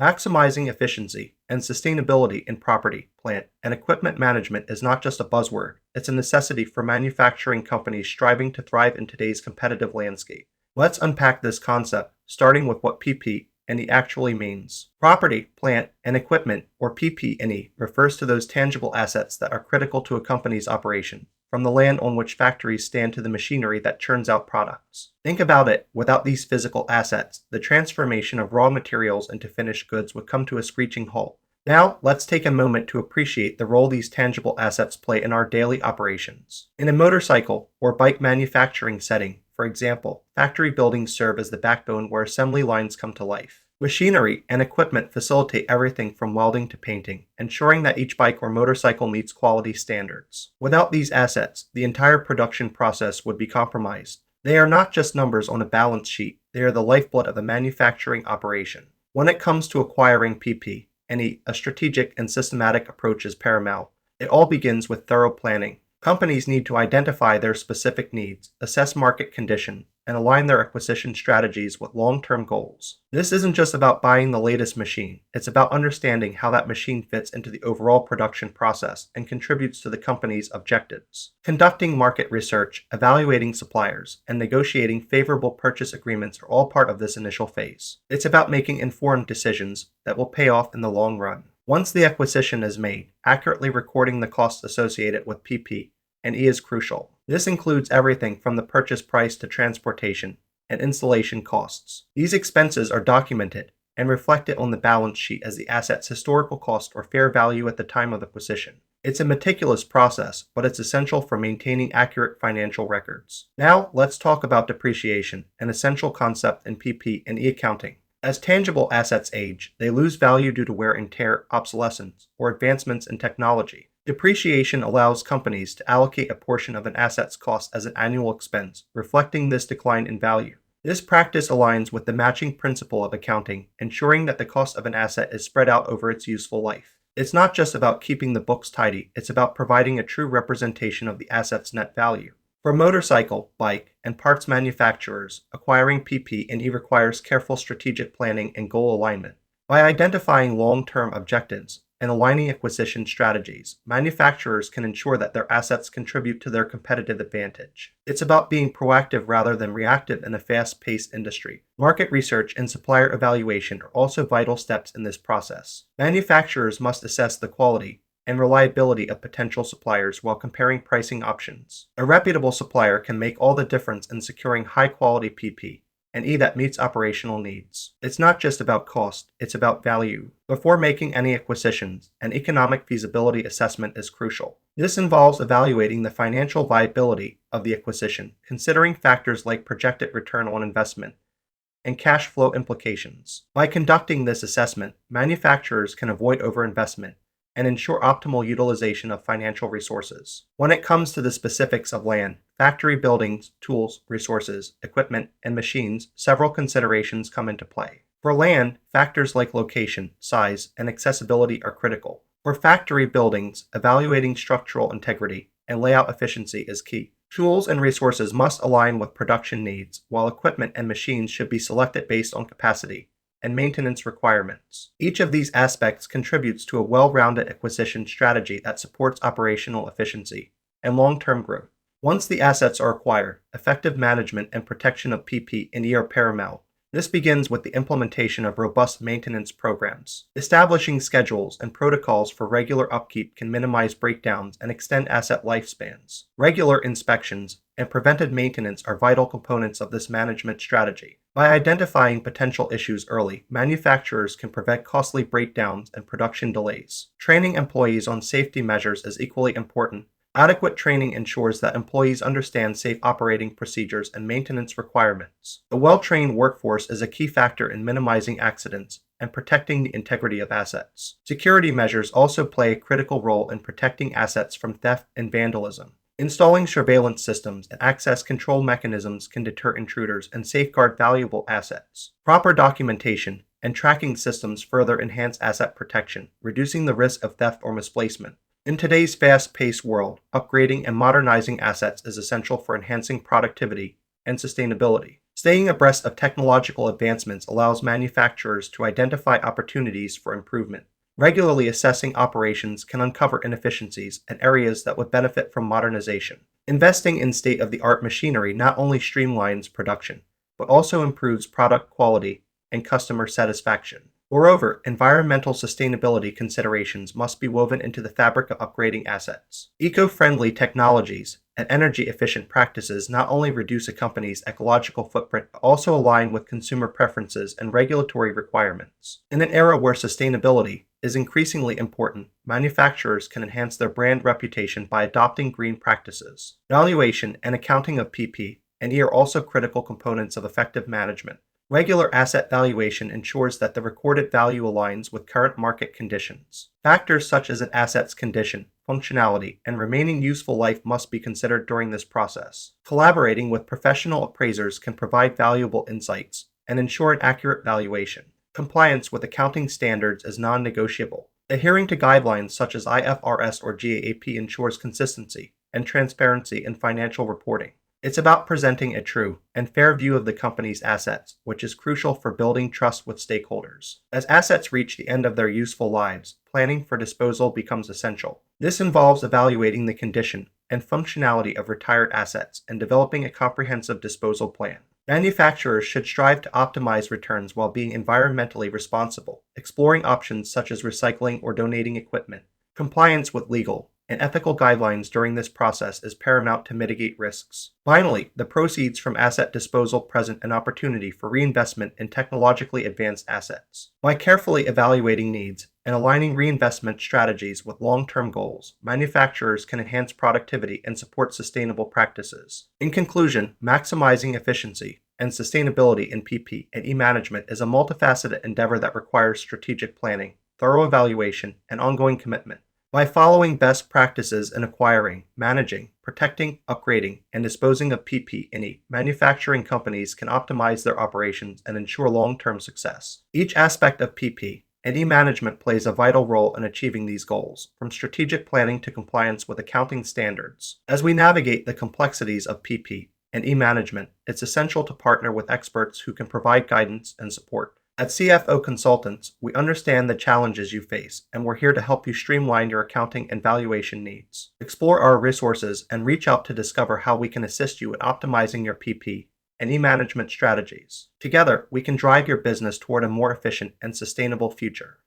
Maximizing efficiency and sustainability in property, plant, and equipment management is not just a buzzword, it's a necessity for manufacturing companies striving to thrive in today's competitive landscape. Let's unpack this concept, starting with what PP&E actually means. Property, plant, and equipment, or PP&E, refers to those tangible assets that are critical to a company's operation, from the land on which factories stand to the machinery that churns out products. Think about it, without these physical assets, the transformation of raw materials into finished goods would come to a screeching halt. Now, let's take a moment to appreciate the role these tangible assets play in our daily operations. In a motorcycle or bike manufacturing setting, for example, factory buildings serve as the backbone where assembly lines come to life. Machinery and equipment facilitate everything from welding to painting, ensuring that each bike or motorcycle meets quality standards. Without these assets, the entire production process would be compromised. They are not just numbers on a balance sheet, they are the lifeblood of a manufacturing operation. When it comes to acquiring PP&E, a strategic and systematic approach is paramount. It all begins with thorough planning. Companies need to identify their specific needs, assess market condition, and align their acquisition strategies with long-term goals. This isn't just about buying the latest machine, it's about understanding how that machine fits into the overall production process and contributes to the company's objectives. Conducting market research, evaluating suppliers, and negotiating favorable purchase agreements are all part of this initial phase. It's about making informed decisions that will pay off in the long run. Once the acquisition is made, accurately recording the costs associated with PP&E is crucial. This includes everything from the purchase price to transportation and installation costs. These expenses are documented and reflected on the balance sheet as the asset's historical cost or fair value at the time of acquisition. It's a meticulous process, but it's essential for maintaining accurate financial records. Now, let's talk about depreciation, an essential concept in PP&E accounting. As tangible assets age, they lose value due to wear and tear, obsolescence, or advancements in technology. Depreciation allows companies to allocate a portion of an asset's cost as an annual expense, reflecting this decline in value. This practice aligns with the matching principle of accounting, ensuring that the cost of an asset is spread out over its useful life. It's not just about keeping the books tidy, it's about providing a true representation of the asset's net value. For motorcycle, bike, and parts manufacturers, acquiring PP&E requires careful strategic planning and goal alignment. By identifying long-term objectives and aligning acquisition strategies, manufacturers can ensure that their assets contribute to their competitive advantage. It's about being proactive rather than reactive in a fast-paced industry. Market research and supplier evaluation are also vital steps in this process. Manufacturers must assess the quality and reliability of potential suppliers while comparing pricing options. A reputable supplier can make all the difference in securing high-quality PP&E that meets operational needs. It's not just about cost, it's about value. Before making any acquisitions, an economic feasibility assessment is crucial. This involves evaluating the financial viability of the acquisition, considering factors like projected return on investment and cash flow implications. By conducting this assessment, manufacturers can avoid overinvestment and ensure optimal utilization of financial resources. When it comes to the specifics of land, factory buildings, tools, resources, equipment, and machines, several considerations come into play. For land, factors like location, size, and accessibility are critical. For factory buildings, evaluating structural integrity and layout efficiency is key. Tools and resources must align with production needs, while equipment and machines should be selected based on capacity and maintenance requirements. Each of these aspects contributes to a well-rounded acquisition strategy that supports operational efficiency and long-term growth. Once the assets are acquired, effective management and protection of PP&E are paramount. This begins with the implementation of robust maintenance programs. Establishing schedules and protocols for regular upkeep can minimize breakdowns and extend asset lifespans. Regular inspections and preventive maintenance are vital components of this management strategy. By identifying potential issues early, manufacturers can prevent costly breakdowns and production delays. Training employees on safety measures is equally important. Adequate training ensures that employees understand safe operating procedures and maintenance requirements. A well-trained workforce is a key factor in minimizing accidents and protecting the integrity of assets. Security measures also play a critical role in protecting assets from theft and vandalism. Installing surveillance systems and access control mechanisms can deter intruders and safeguard valuable assets. Proper documentation and tracking systems further enhance asset protection, reducing the risk of theft or misplacement. In today's fast-paced world, upgrading and modernizing assets is essential for enhancing productivity and sustainability. Staying abreast of technological advancements allows manufacturers to identify opportunities for improvement. Regularly assessing operations can uncover inefficiencies and areas that would benefit from modernization. Investing in state of the art machinery not only streamlines production, but also improves product quality and customer satisfaction. Moreover, environmental sustainability considerations must be woven into the fabric of upgrading assets. Eco friendly technologies and energy efficient practices not only reduce a company's ecological footprint, but also align with consumer preferences and regulatory requirements. In an era where sustainability is increasingly important, manufacturers can enhance their brand reputation by adopting green practices. Valuation and accounting of PP&E are also critical components of effective management. Regular asset valuation ensures that the recorded value aligns with current market conditions. Factors such as an asset's condition, functionality, and remaining useful life must be considered during this process. Collaborating with professional appraisers can provide valuable insights and ensure an accurate valuation. Compliance with accounting standards is non-negotiable. Adhering to guidelines such as IFRS or GAAP ensures consistency and transparency in financial reporting. It's about presenting a true and fair view of the company's assets, which is crucial for building trust with stakeholders. As assets reach the end of their useful lives, planning for disposal becomes essential. This involves evaluating the condition and functionality of retired assets and developing a comprehensive disposal plan. Manufacturers should strive to optimize returns while being environmentally responsible, exploring options such as recycling or donating equipment. Compliance with legal and ethical guidelines during this process is paramount to mitigate risks. Finally, the proceeds from asset disposal present an opportunity for reinvestment in technologically advanced assets. By carefully evaluating needs and aligning reinvestment strategies with long-term goals, manufacturers can enhance productivity and support sustainable practices. In conclusion, maximizing efficiency and sustainability in PP&E management is a multifaceted endeavor that requires strategic planning, thorough evaluation, and ongoing commitment. By following best practices in acquiring, managing, protecting, upgrading, and disposing of PP&E, manufacturing companies can optimize their operations and ensure long-term success. Each aspect of PP&E management plays a vital role in achieving these goals, from strategic planning to compliance with accounting standards. As we navigate the complexities of PP&E management, it's essential to partner with experts who can provide guidance and support. At CFO Consultants, we understand the challenges you face, and we're here to help you streamline your accounting and valuation needs. Explore our resources and reach out to discover how we can assist you in optimizing your PP&E management strategies. Together, we can drive your business toward a more efficient and sustainable future.